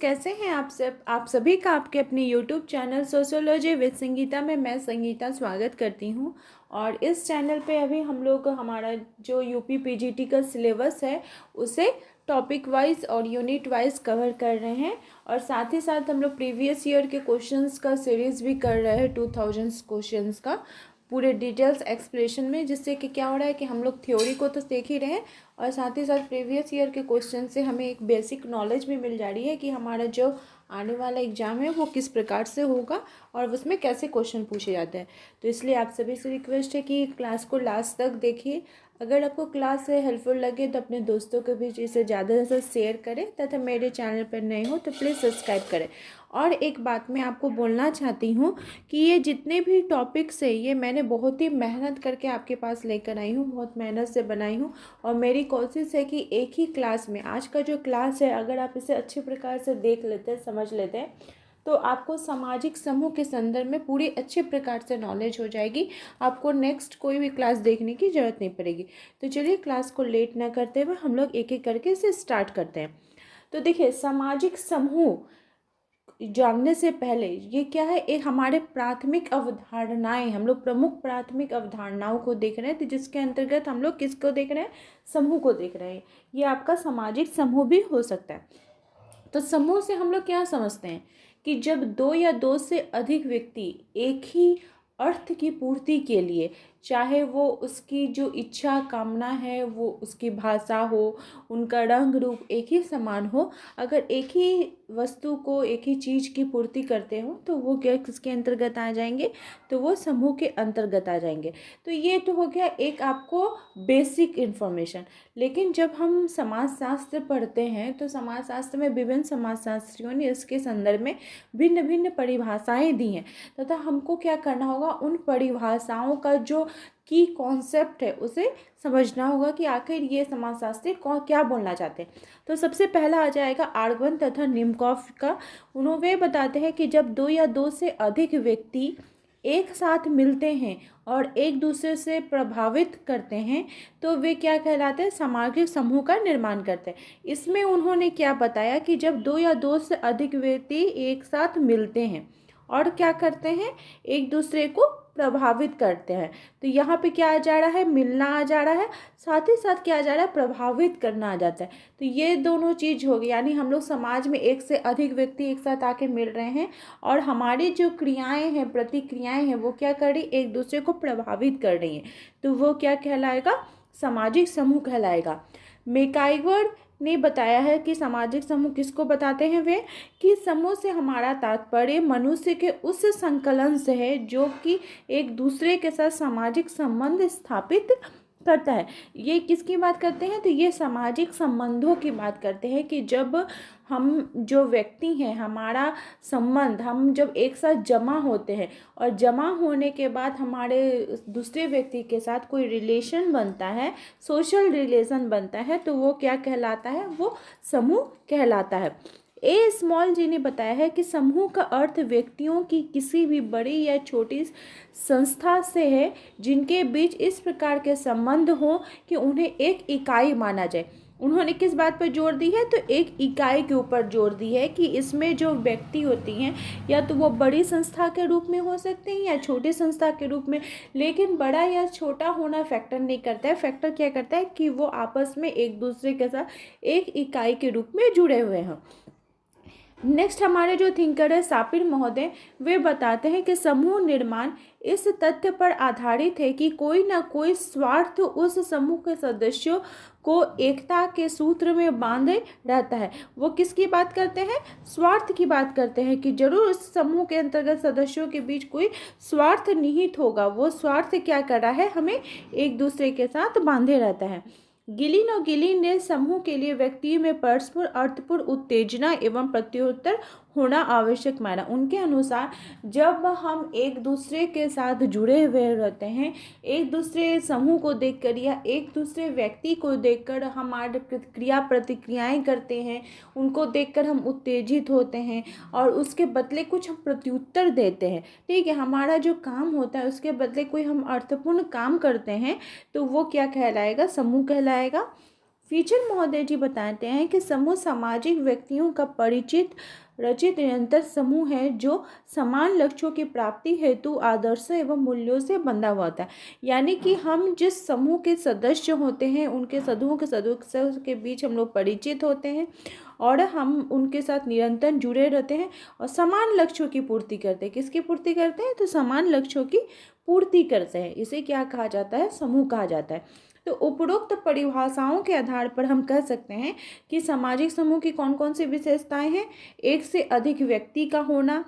कैसे हैं आप सब। आप सभी का आपके अपने YouTube channel sociology with Sangeeta में मैं संगीता स्वागत करती हूं। और इस चैनल पे अभी हम लोग हमारा जो यूपी पीजीटी का सिलेबस है उसे टॉपिक वाइज और यूनिट वाइज कवर कर रहे हैं। और साथ ही साथ हम लोग प्रीवियस ईयर के क्वेश्चंस का सीरीज़ भी कर रहे हैं 2000 क्वेश्चंस का पूरे डिटेल्स एक्सप्लेनेशन में, जिससे कि क्या हो रहा है कि हम लोग थ्योरी को तो देख ही रहे हैं और साथ ही साथ प्रीवियस ईयर के क्वेश्चन से हमें एक बेसिक नॉलेज भी मिल जा रही है कि हमारा जो आने वाला एग्ज़ाम है वो किस प्रकार से होगा और उसमें कैसे क्वेश्चन पूछे जाते हैं। तो इसलिए आप सभी से रिक्वेस्ट है कि क्लास को लास्ट तक देखिए। अगर आपको क्लास से हेल्पफुल लगे तो अपने दोस्तों के बीच इसे ज़्यादा से ज़्यादा शेयर करें तथा मेरे चैनल पर नए हो तो प्लीज़ सब्सक्राइब करें। और एक बात मैं आपको बोलना चाहती हूँ कि ये जितने भी टॉपिक्स है ये मैंने बहुत ही मेहनत करके आपके पास लेकर आई हूँ, बहुत मेहनत से बनाई हूँ। और मेरी कोशिश है कि एक ही क्लास में, आज का जो क्लास है अगर आप इसे अच्छे प्रकार से देख लेते हैं, समझ लेते हैं, तो आपको सामाजिक समूह के संदर्भ में पूरी अच्छे प्रकार से नॉलेज हो जाएगी। आपको नेक्स्ट कोई भी क्लास देखने की ज़रूरत नहीं पड़ेगी। तो चलिए क्लास को लेट ना करते हुए हम लोग एक एक करके इसे स्टार्ट करते हैं। तो देखिए, सामाजिक समूह जानने से पहले ये क्या है, एक हमारे प्राथमिक अवधारणाएं, हम लोग प्रमुख प्राथमिक अवधारणाओं को देख रहे हैं। तो जिसके अंतर्गत हम लोग किसको देख रहे हैं, समूह को देख रहे हैं। ये आपका सामाजिक समूह भी हो सकता है। तो समूह से हम लोग क्या समझते हैं कि जब दो या दो से अधिक व्यक्ति एक ही अर्थ की पूर्ति के लिए, चाहे वो उसकी जो इच्छा कामना है, वो उसकी भाषा हो, उनका रंग रूप एक ही समान हो, अगर एक ही वस्तु को, एक ही चीज़ की पूर्ति करते हो तो वो क्या किसके अंतर्गत आ जाएंगे, तो वो समूह के अंतर्गत आ जाएंगे। तो ये तो हो गया एक आपको बेसिक इन्फॉर्मेशन। लेकिन जब हम समाजशास्त्र पढ़ते हैं तो समाजशास्त्र में विभिन्न समाजशास्त्रियों ने इसके संदर्भ में भिन्न भिन्न परिभाषाएं दी हैं तथा हमको क्या करना होगा, उन परिभाषाओं का जो की कॉन्सेप्ट है उसे समझना होगा कि आखिर ये समाजशास्त्री कौन क्या बोलना चाहते हैं। तो सबसे पहला आ जाएगा आर्गवन तथा निमकॉफ का। उन्होंने वे बताते हैं कि जब दो या दो से अधिक व्यक्ति एक साथ मिलते हैं और एक दूसरे से प्रभावित करते हैं तो वे क्या कहलाते हैं, सामाजिक समूह का निर्माण करते हैं। इसमें उन्होंने क्या बताया कि जब दो या दो से अधिक व्यक्ति एक साथ मिलते हैं और क्या करते हैं, एक दूसरे को प्रभावित करते हैं। तो यहाँ पे क्या आ जा रहा है, मिलना आ जा रहा है, साथ ही साथ क्या आ जा रहा है, प्रभावित करना आ जाता है। तो ये दोनों चीज़ होगी, यानी हम लोग समाज में एक से अधिक व्यक्ति एक साथ आके मिल रहे हैं और हमारी जो क्रियाएं हैं, प्रतिक्रियाएं हैं, वो क्या कर रही, एक दूसरे को प्रभावित कर रही हैं। तो वो क्या कहलाएगा, सामाजिक समूह कहलाएगा। मैकआइवर ने बताया है कि सामाजिक समूह किसको बताते हैं वे, कि समूह से हमारा तात्पर्य मनुष्य के उस संकलन से है जो कि एक दूसरे के साथ सामाजिक संबंध स्थापित करता है। ये किसकी बात करते हैं, तो ये सामाजिक संबंधों की बात करते हैं कि जब हम जो व्यक्ति हैं, हमारा संबंध, हम जब एक साथ जमा होते हैं और जमा होने के बाद हमारे दूसरे व्यक्ति के साथ कोई रिलेशन बनता है, सोशल रिलेशन बनता है, तो वो क्या कहलाता है, वो समूह कहलाता है। ए स्मॉल जी ने बताया है कि समूह का अर्थ व्यक्तियों की किसी भी बड़ी या छोटी संस्था से है जिनके बीच इस प्रकार के संबंध हो कि उन्हें एक इकाई माना जाए। उन्होंने किस बात पर जोर दी है, तो एक इकाई के ऊपर जोर दी है कि इसमें जो व्यक्ति होती हैं या तो वो बड़ी संस्था के रूप में हो सकते हैं या छोटी संस्था के रूप में, लेकिन बड़ा या छोटा होना फैक्टर नहीं करता है। फैक्टर क्या करता है कि वो आपस में एक दूसरे के साथ एक इकाई के रूप में जुड़े हुए हैं। नेक्स्ट हमारे जो थिंकर है सापिर महोदय, वे बताते हैं कि समूह निर्माण इस तथ्य पर आधारित है कि कोई ना कोई स्वार्थ उस समूह के सदस्यों को एकता के सूत्र में बांधे रहता है। वो किसकी बात करते हैं, स्वार्थ की बात करते हैं कि जरूर उस समूह के अंतर्गत सदस्यों के बीच कोई स्वार्थ निहित होगा। वो स्वार्थ क्या कर रहा है, हमें एक दूसरे के साथ बांधे रहता है। गिलिन और गिलिन ने समूह के लिए व्यक्ति में परस्पर अर्थपूर्ण उत्तेजना एवं प्रत्युत्तर होना आवश्यक माना। उनके अनुसार जब हम एक दूसरे के साथ जुड़े हुए रहते हैं, एक दूसरे समूह को देखकर या एक दूसरे व्यक्ति को देखकर हमारे क्रिया प्रतिक्रियाएं करते हैं, उनको देखकर हम उत्तेजित होते हैं और उसके बदले कुछ हम प्रत्युत्तर देते हैं, ठीक है, हमारा जो काम होता है उसके बदले कोई हम अर्थपूर्ण काम करते हैं, तो वो क्या कहलाएगा, समूह कहलाएगा। फीचर महोदय जी बताते हैं कि समूह सामाजिक व्यक्तियों का परिचित रचित निरंतर समूह है जो समान लक्ष्यों की प्राप्ति हेतु आदर्शों एवं मूल्यों से बंधा हुआ होता है। यानी कि हम जिस समूह के सदस्य होते हैं उनके समूह के सदस्यों के बीच हम लोग परिचित होते हैं और हम उनके साथ निरंतर जुड़े रहते हैं और समान लक्ष्यों की पूर्ति करते हैं। किसकी पूर्ति करते हैं? तो समान लक्ष्यों की पूर्ति करते हैं। इसे क्या कहा जाता है? समूह कहा जाता है। तो उपरोक्त परिभाषाओं के आधार पर हम कह सकते हैं कि सामाजिक समूह की कौन कौन सी विशेषताएं हैं? एक से अधिक व्यक्ति का होना,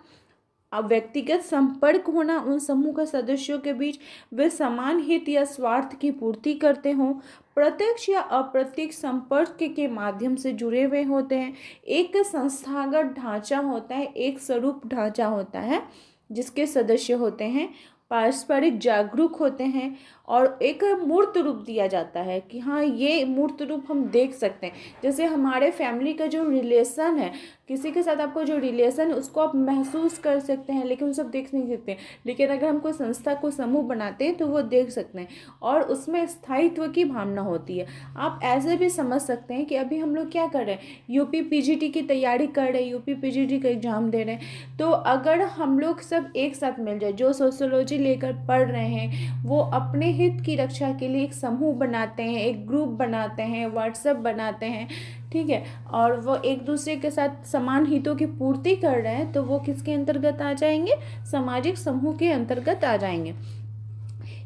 अब व्यक्तिगत संपर्क होना उन समूह के सदस्यों के बीच, वे समान हित या स्वार्थ की पूर्ति करते हों, प्रत्यक्ष या अप्रत्यक्ष संपर्क के माध्यम से जुड़े हुए होते हैं, एक संस्थागत ढांचा होता है, एक स्वरूप ढांचा होता है जिसके सदस्य होते हैं, पारस्परिक जागरूक होते हैं और एक मूर्त रूप दिया जाता है कि हाँ ये मूर्त रूप हम देख सकते हैं। जैसे हमारे फैमिली का जो रिलेशन है, किसी के साथ आपको जो रिलेशन है उसको आप महसूस कर सकते हैं लेकिन वो सब देख नहीं सकते, लेकिन अगर हम कोई संस्था को समूह बनाते हैं तो वो देख सकते हैं और उसमें स्थायित्व की भावना होती है। आप ऐसे भी समझ सकते हैं कि अभी हम लोग क्या कर रहे हैं, यूपी पीजीटी की तैयारी कर रहे हैं, यूपी पीजीटी का एग्जाम दे रहे हैं, तो अगर हम लोग सब एक साथ मिल जाए, जो सोशियोलॉजी लेकर पढ़ रहे हैं वो अपने हित की रक्षा के लिए एक समूह बनाते हैं, एक ग्रुप बनाते हैं, व्हाट्सएप बनाते हैं, ठीक है, और वो एक दूसरे के साथ समान हितों की पूर्ति कर रहे हैं, तो वो किसके अंतर्गत आ जाएंगे? सामाजिक समूह के अंतर्गत आ जाएंगे।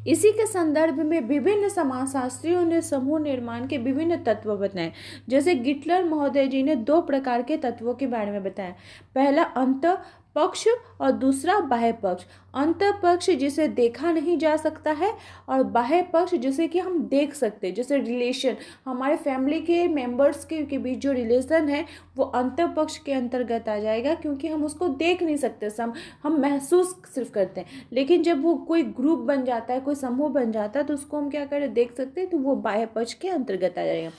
इसी के संदर्भ में विभिन्न समाजशास्त्रियों ने समूह निर्माण के विभिन्न तत्व बताए। जैसे गिटलर महोदय जी ने 2 प्रकार के तत्वों के बारे में बताया। पहला अंत पक्ष और दूसरा बाह्य पक्ष। अंत पक्ष जिसे देखा नहीं जा सकता है और बाह्य पक्ष जिसे कि हम देख सकते हैं, जैसे रिलेशन, हमारे फैमिली के मेंबर्स के बीच जो रिलेशन है वो अंत पक्ष के अंतर्गत आ जाएगा, क्योंकि हम उसको देख नहीं सकते, हम महसूस सिर्फ करते हैं। लेकिन जब वो कोई ग्रुप बन जाता है, कोई समूह बन जाता है, तो उसको हम क्या करें? देख सकते हैं, तो वो बाह्य पक्ष के अंतर्गत आ जाएगा।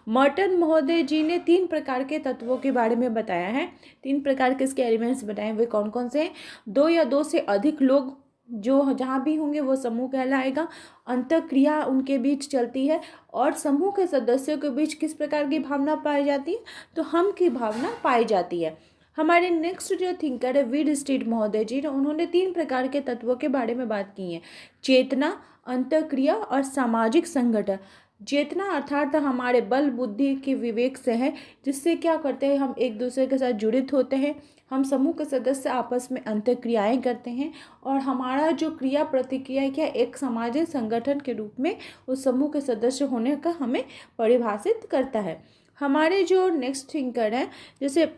मर्टन महोदय जी ने 3 प्रकार के तत्वों के बारे में बताया है। 3 प्रकार के इसके एलिमेंट्स बताए, वे कौन कौन से हैं? 2 या 2 से अधिक लोग जो जहाँ भी होंगे वो समूह कहलाएगा, अंतःक्रिया उनके बीच चलती है और समूह के सदस्यों के बीच किस प्रकार की भावना पाई जाती है? तो हम की भावना पाई जाती है। हमारे नेक्स्ट जो थिंकर है वीड स्ट्रीट महोदय जी, उन्होंने 3 प्रकार के तत्वों के बारे में बात की है। चेतना, अंतःक्रिया और सामाजिक संगठन। चेतना अर्थात हमारे बल बुद्धि के विवेक से है, जिससे क्या करते हैं, हम एक दूसरे के साथ जुड़ित होते हैं, हम समूह के सदस्य आपस में अंतःक्रियाएं करते हैं और हमारा जो क्रिया प्रतिक्रिया क्या एक सामाजिक संगठन के रूप में उस समूह के सदस्य होने का हमें परिभाषित करता है। हमारे जो नेक्स्ट थिंकर हैं जैसे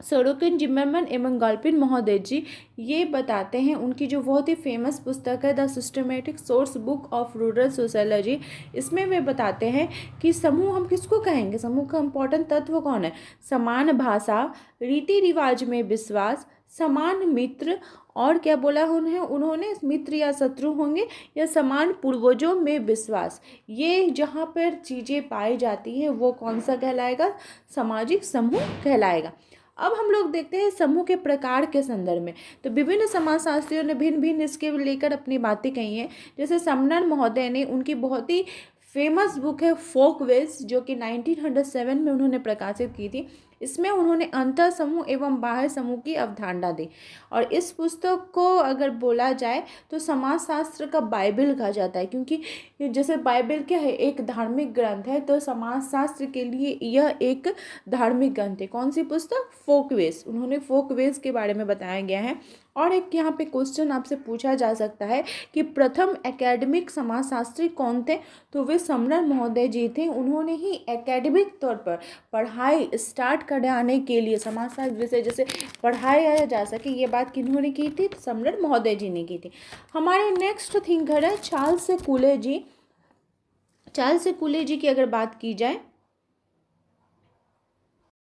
सोरोकिन जिम्मरमैन एवं गाल्पिन महोदय जी, ये बताते हैं, उनकी जो बहुत ही फेमस पुस्तक है the systematic source book of rural sociology, इसमें वे बताते हैं कि समूह हम किसको कहेंगे? समूह का इम्पोर्टेंट तत्व कौन है? समान भाषा, रीति रिवाज में विश्वास, समान मित्र और क्या बोला उन्होंने मित्र या शत्रु होंगे, या समान पूर्वजों में विश्वास। ये जहाँ पर चीज़ें पाई जाती हैं वो कौन सा कहलाएगा? सामाजिक समूह कहलाएगा। अब हम लोग देखते हैं समूह के प्रकार के संदर्भ में, तो विभिन्न समाजशास्त्रियों ने भिन्न भिन्न इसके लेकर अपनी बातें कही हैं। जैसे समनर महोदय ने, उनकी बहुत ही फेमस बुक है फोकवेज, जो कि 1907 में उन्होंने प्रकाशित की थी। इसमें उन्होंने अंतर समूह एवं बाह्य समूह की अवधारणा दी और इस पुस्तक को अगर बोला जाए तो समाजशास्त्र का बाइबल कहा जाता है, क्योंकि जैसे बाइबल क्या है? एक धार्मिक ग्रंथ है, तो समाजशास्त्र के लिए यह एक धार्मिक ग्रंथ है। कौन सी पुस्तक? फोकवेज। उन्होंने फोकवेज के बारे में बताया गया है। और एक यहाँ पे क्वेश्चन आपसे पूछा जा सकता है कि प्रथम एकेडमिक समाजशास्त्री कौन थे? तो वे समनर महोदय जी थे। उन्होंने ही एकेडमिक तौर पर पढ़ाई स्टार्ट कराने के लिए समाजशास्त्र विषय जैसे पढ़ाया जा सके, ये बात किन्होंने की थी? समनर महोदय जी ने की थी। हमारे नेक्स्ट थिंकर है चार्ल्स कूले जी। चार्ल्स कूले जी की अगर बात की जाए,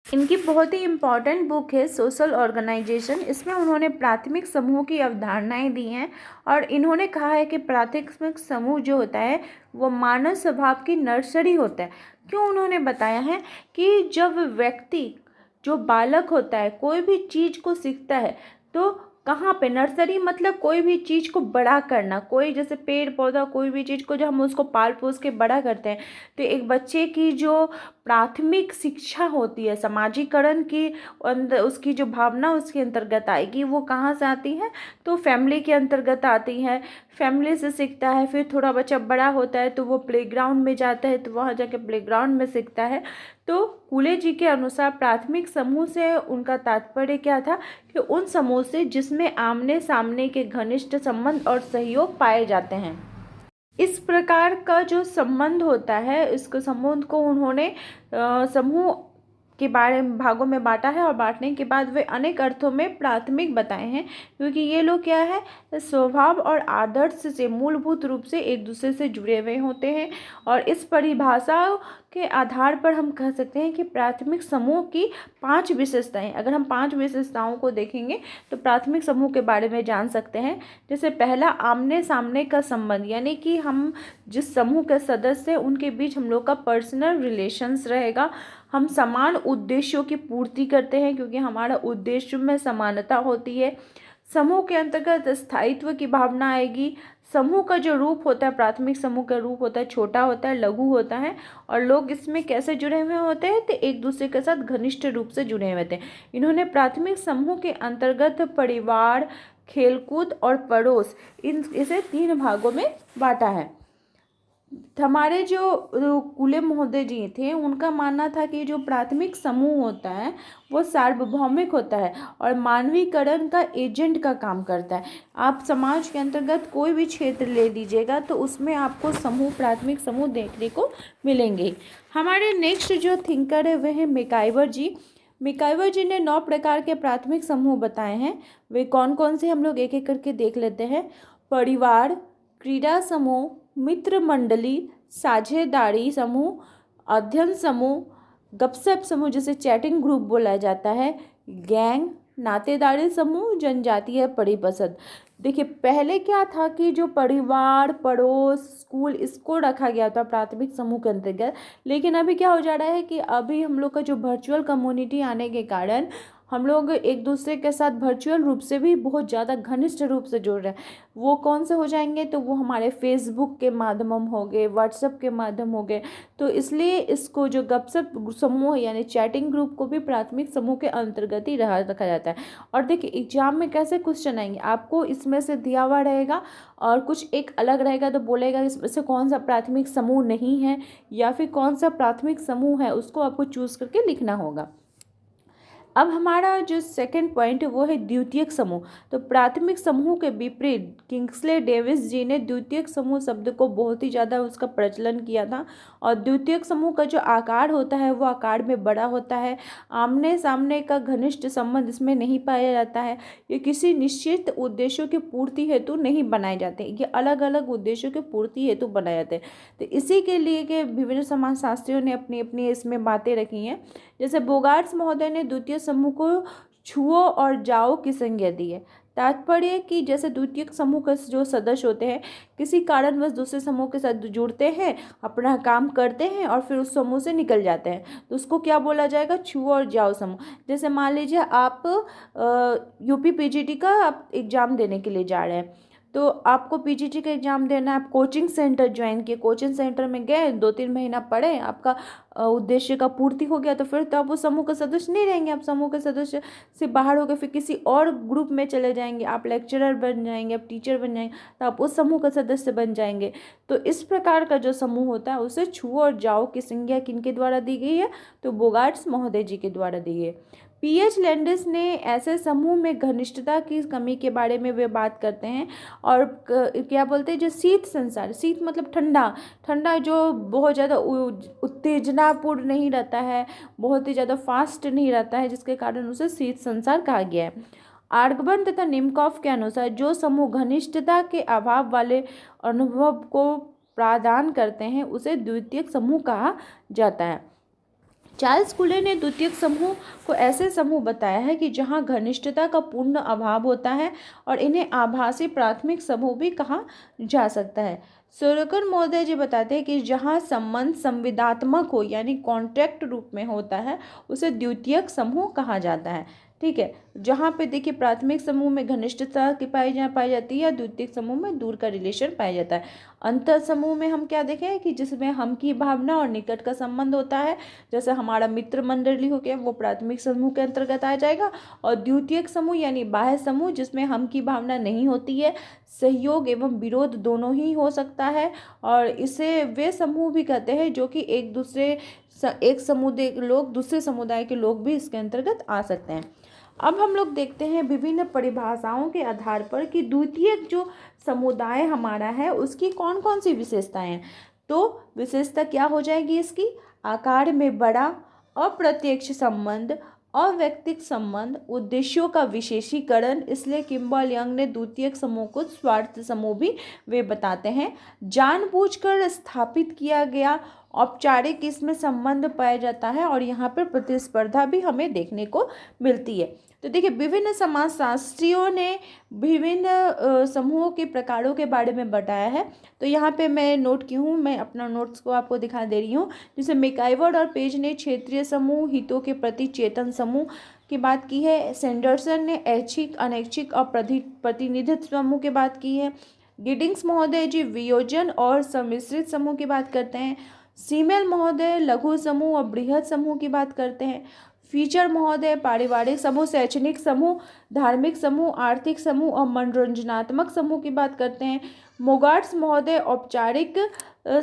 इनकी बहुत ही इम्पॉर्टेंट बुक है सोशल ऑर्गेनाइजेशन। इसमें उन्होंने प्राथमिक समूह की अवधारणाएं दी हैं और इन्होंने कहा है कि प्राथमिक समूह जो होता है वो मानव स्वभाव की नर्सरी होता है। क्यों? उन्होंने बताया है कि जब व्यक्ति जो बालक होता है कोई भी चीज़ को सीखता है तो कहाँ पे, नर्सरी मतलब कोई भी चीज़ को बड़ा करना, कोई जैसे पेड़ पौधा कोई भी चीज़ को जब हम उसको पाल पोस के बड़ा करते हैं तो एक बच्चे की जो प्राथमिक शिक्षा होती है, समाजीकरण की अंदर उसकी जो भावना उसके अंतर्गत आएगी, वो कहाँ से आती है, तो फैमिली के अंतर्गत आती है। फैमिली से सीखता है, फिर थोड़ा बच्चा बड़ा होता है तो वो प्लेग्राउंड में जाता है तो वहाँ जाके प्लेग्राउंड में सीखता है। तो कूले जी के अनुसार प्राथमिक समूह से उनका तात्पर्य क्या था कि उन समूह से जिसमें आमने सामने के घनिष्ठ संबंध और सहयोग पाए जाते हैं। इस प्रकार का जो संबंध होता है, इसको संबंध को उन्होंने समूह के बारे में भागों में बांटा है और बांटने के बाद वे अनेक अर्थों में प्राथमिक बताए हैं, क्योंकि ये लोग क्या है, स्वभाव और आदर्श से मूलभूत रूप से एक दूसरे से जुड़े हुए होते हैं। और इस परिभाषा के आधार पर हम कह सकते हैं कि प्राथमिक समूह की 5 विशेषताएं, अगर हम 5 विशेषताओं को देखेंगे तो प्राथमिक समूह के बारे में जान सकते हैं। जैसे पहला, आमने सामने का संबंध, यानी कि हम जिस समूह के सदस्य हैं उनके बीच हम लोग का पर्सनल रिलेशंस रहेगा। हम समान उद्देश्यों की पूर्ति करते हैं क्योंकि हमारा उद्देश्य में समानता होती है। समूह के अंतर्गत स्थायित्व की भावना आएगी। समूह का जो रूप होता है, प्राथमिक समूह का रूप होता है, छोटा होता है, लघु होता है, और लोग इसमें कैसे जुड़े हुए होते हैं तो एक दूसरे के साथ घनिष्ठ रूप से जुड़े हुए होते हैं। इन्होंने प्राथमिक समूह के अंतर्गत परिवार, खेलकूद और पड़ोस, इसे 3 भागों में बांटा है। हमारे जो कूले महोदय जी थे, उनका मानना था कि जो प्राथमिक समूह होता है वो सार्वभौमिक होता है और मानवीकरण का एजेंट का काम करता है। आप समाज के अंतर्गत कोई भी क्षेत्र ले लीजिएगा तो उसमें आपको समूह, प्राथमिक समूह देखने को मिलेंगे। हमारे नेक्स्ट जो थिंकर है वह है मैकइवर जी। मैकइवर जी ने 9 प्रकार के प्राथमिक समूह बताए हैं। वे कौन कौन से, हम लोग एक एक करके देख लेते हैं। परिवार, क्रीड़ा समूह, मित्र मंडली, साझेदारी समूह, अध्ययन समूह, गपशप समूह जिसे चैटिंग ग्रुप बोला जाता है, गैंग, नातेदारी समूह, जनजातीय परिषद। देखिए पहले क्या था कि जो परिवार, पड़ोस, स्कूल, इसको रखा गया था प्राथमिक समूह के अंतर्गत, लेकिन अभी क्या हो जा रहा है कि अभी हम लोग का जो वर्चुअल कम्युनिटी आने के कारण हम लोग एक दूसरे के साथ वर्चुअल रूप से भी बहुत ज़्यादा घनिष्ठ रूप से जुड़ रहे हैं। वो कौन से हो जाएंगे, तो वो हमारे फेसबुक के माध्यम हो गए, व्हाट्सएप के माध्यम हो गए। तो इसलिए इसको जो गपशप समूह यानी चैटिंग ग्रुप को भी प्राथमिक समूह के अंतर्गत ही रखा जाता है। और देखिए एग्जाम में कैसे क्वेश्चन आएंगे, आपको इसमें से दिया हुआ रहेगा और कुछ एक अलग रहेगा, तो बोलेगा इसमें से कौन सा प्राथमिक समूह नहीं है या फिर कौन सा प्राथमिक समूह है, उसको आपको चूज करके लिखना होगा। अब हमारा जो सेकंड पॉइंट है वो है द्वितीयक समूह। तो प्राथमिक समूह के विपरीत किंग्सले डेविस जी ने द्वितीयक समूह शब्द को बहुत ही ज़्यादा उसका प्रचलन किया था। और द्वितीयक समूह का जो आकार होता है वो आकार में बड़ा होता है। आमने सामने का घनिष्ठ संबंध इसमें नहीं पाया जाता है। ये किसी निश्चित उद्देश्यों की पूर्ति हेतु नहीं बनाए जाते, ये अलग अलग उद्देश्यों की पूर्ति हेतु बनाए जाते हैं। तो इसी के लिए के विभिन्न समाजशास्त्रियों ने अपनी अपनी इसमें बातें रखी हैं। जैसे बोगार्ट्स महोदय ने द्वितीय समूह को छुओ और जाओ की संज्ञा दी है। तात्पर्य कि जैसे द्वितीय समूह के जो सदस्य होते हैं किसी कारणवश दूसरे समूह के साथ जुड़ते हैं, अपना काम करते हैं और फिर उस समूह से निकल जाते हैं, तो उसको क्या बोला जाएगा, छुओ और जाओ समूह। जैसे मान लीजिए आप यूपी पीजीटी का आप एग्ज़ाम देने के लिए जा रहे हैं, तो आपको पीजीटी का एग्ज़ाम देना है, आप कोचिंग सेंटर ज्वाइन किए, कोचिंग सेंटर में गए, 2-3 महीना पढ़े, आपका उद्देश्य का पूर्ति हो गया, तो फिर तो आप उस समूह के सदस्य नहीं रहेंगे, आप समूह के सदस्य से बाहर होकर फिर किसी और ग्रुप में चले जाएंगे, आप लेक्चरर बन जाएंगे, आप टीचर बन जाएंगे, तो आप उस समूह का सदस्य बन जाएंगे। तो इस प्रकार का जो समूह होता है उसे छुओ और जाओ की संज्ञा किनके द्वारा दी गई है, तो बोगार्ट्स महोदय जी के द्वारा दी गई है। पीएच लैंडिस ने ऐसे समूह में घनिष्ठता की कमी के बारे में वे बात करते हैं और क्या बोलते हैं, जो शीत संसार, शीत मतलब ठंडा, ठंडा जो बहुत ज़्यादा उत्तेजनापूर्ण नहीं रहता है, बहुत ही ज़्यादा फास्ट नहीं रहता है, जिसके कारण उसे शीत संसार कहा गया है। आर्गबन तथा निमकॉफ के अनुसार जो समूह घनिष्ठता के अभाव वाले अनुभव को प्रदान करते हैं उसे द्वितीयक समूह कहा जाता है। चार्ल्स कूले ने द्वितीयक समूह को ऐसे समूह बताया है कि जहां घनिष्ठता का पूर्ण अभाव होता है और इन्हें आभासी प्राथमिक समूह भी कहा जा सकता है। सोरकर महोदय जी बताते हैं कि जहां संबंध संविदात्मक हो यानी कॉन्ट्रैक्ट रूप में होता है उसे द्वितीयक समूह कहा जाता है। ठीक है। जहाँ पे देखिए प्राथमिक समूह में घनिष्ठता की पाई जाती है, द्वितीयक समूह में दूर का रिलेशन पाया जाता है। अंतर समूह में हम क्या देखें कि जिसमें हम की भावना और निकट का संबंध होता है, जैसे हमारा मित्र मंडली हो गया, वो प्राथमिक समूह के अंतर्गत आ जाएगा। और द्वितीयक समूह यानी बाह्य समूह, जिसमें हम की भावना नहीं होती है, सहयोग एवं विरोध दोनों ही हो सकता है। और इसे वे समूह भी कहते हैं जो कि एक समुदाय लोग दूसरे समुदाय के लोग भी इसके अंतर्गत आ सकते हैं। अब हम लोग देखते हैं विभिन्न परिभाषाओं के आधार पर कि द्वितीयक जो समुदाय हमारा है उसकी कौन कौन सी विशेषताएं हैं। तो विशेषता क्या हो जाएगी इसकी? आकार में बड़ा, अप्रत्यक्ष संबंध, अवैयक्तिक संबंध, उद्देश्यों का विशेषीकरण, इसलिए किम्बल यंग ने द्वितीयक समूह को स्वार्थ समूह भी वे बताते हैं। जानबूझकर स्थापित किया गया औपचारिक इसमें संबंध पाया जाता है और यहाँ पर प्रतिस्पर्धा भी हमें देखने को मिलती है। तो देखिए विभिन्न समाजशास्त्रियों ने विभिन्न समूहों के प्रकारों के बारे में बताया है। तो यहाँ पे मैं नोट की हूँ, मैं अपना नोट्स को आपको दिखा दे रही हूँ। जैसे मैकइवर और पेज ने क्षेत्रीय समूह, हितों के प्रति चेतन समूह की बात की है। सैंडरसन ने ऐच्छिक, अनैच्छिक और प्रतिनिधित्व समूह की बात की है। गिडिंग्स महोदय जी वियोजन और सम्मिश्रित समूह की बात करते हैं। सीमेल महोदय लघु समूह और बृहद समूह की बात करते हैं। फीचर महोदय पारिवारिक समूह, शैक्षणिक समूह, धार्मिक समूह, आर्थिक समूह और मनोरंजनात्मक समूह की बात करते हैं। मोगार्ट्स महोदय औपचारिक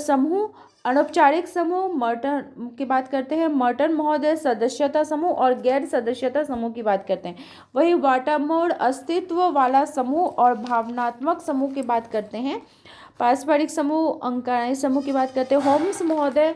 समूह, अनौपचारिक समूह, मर्टन की बात करते हैं। मर्टन महोदय सदस्यता समूह और गैर सदस्यता समूह की बात करते हैं। वही वाटामोर अस्तित्व वाला समूह और भावनात्मक समूह की बात करते हैं। पारस्परिक समूह, अंकाई समूह की बात करते हैं। होम्स महोदय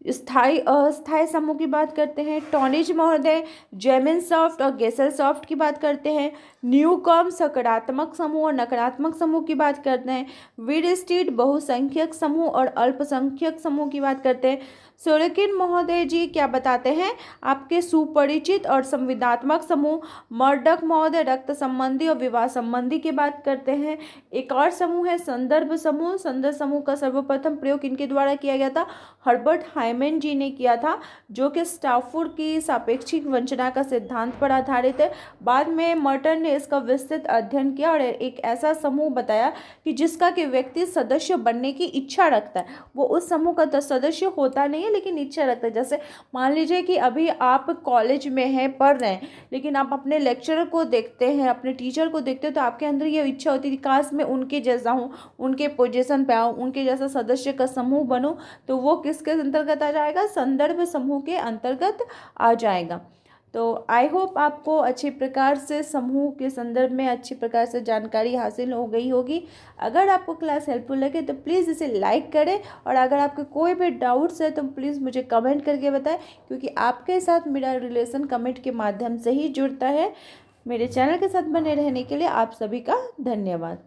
स्थायी अस्थायी समूह की बात करते हैं। टॉनिज महोदय जेमिन सॉफ्ट और गेसल सॉफ्ट की बात करते हैं। न्यूकॉम सकारात्मक समूह और नकारात्मक समूह की बात करते हैं। वीडस्टीड बहुसंख्यक समूह और अल्पसंख्यक समूह की बात करते हैं। सोरेकिन महोदय जी क्या बताते हैं? आपके सुपरिचित और संविदात्मक समूह। मर्डक महोदय रक्त संबंधी और विवाह संबंधी की बात करते हैं। एक और समूह है संदर्भ समूह। संदर्भ समूह का सर्वप्रथम प्रयोग इनके द्वारा किया गया था, हर्बर्ट हाइमन जी ने किया था, जो कि स्टाफुर की सापेक्षिक वंचना का सिद्धांत पर आधारित है। बाद में मर्टन ने इसका विस्तृत अध्ययन किया और एक ऐसा समूह बताया कि जिसका कि व्यक्ति सदस्य बनने की इच्छा रखता है, वो उस समूह का सदस्य होता नहीं है लेकिन इच्छा रखता है। जैसे मान लीजिए कि अभी आप कॉलेज में हैं, पढ़ रहे हैं, लेकिन आप अपने लेक्चरर को देखते हैं, अपने टीचर को देखते हैं, तो आपके अंदर ये इच्छा होती है काश मैं उनके जैसा हूँ, उनके पोजीशन पे आऊँ, उनके जैसा सदस्य का समूह बनूँ। तो वो किसके अंतर्गत आ जाएगा? संदर्भ समूह के अंतर्गत आ जाएगा। तो आई होप आपको अच्छी प्रकार से समूह के संदर्भ में अच्छी प्रकार से जानकारी हासिल हो गई होगी। अगर आपको क्लास हेल्पफुल लगे तो प्लीज़ इसे लाइक करें, और अगर आपके कोई भी डाउट्स है तो प्लीज़ मुझे कमेंट करके बताएं, क्योंकि आपके साथ मेरा रिलेशन कमेंट के माध्यम से ही जुड़ता है। मेरे चैनल के साथ बने रहने के लिए आप सभी का धन्यवाद।